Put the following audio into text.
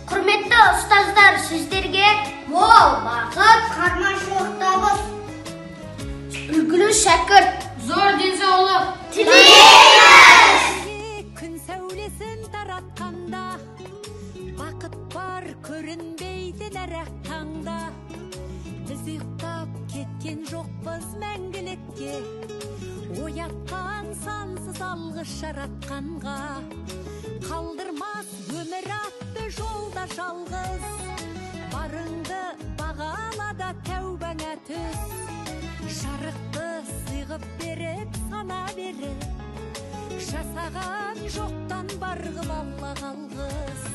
Құрметті ұстаздар, сіздерге мол бақыт, қарманшылықтабыз. Үлгілі шәкірт, зор денсаулық тілейміз. Күн сәулесін таратқанда, бақыт бар көрінбейді нәрәк таңда. Біз ұйықтап кеткен жоқпыз мәңгілікке, оятқан сансыз алғыс жаратқанға. Қалдырмас өмір атты жолда жалғыз, барыңды бағалада тәубаңа түс. Жарықты сыйғып беріп сана беріп, жасаған жоқтан барғып алла қалғыз.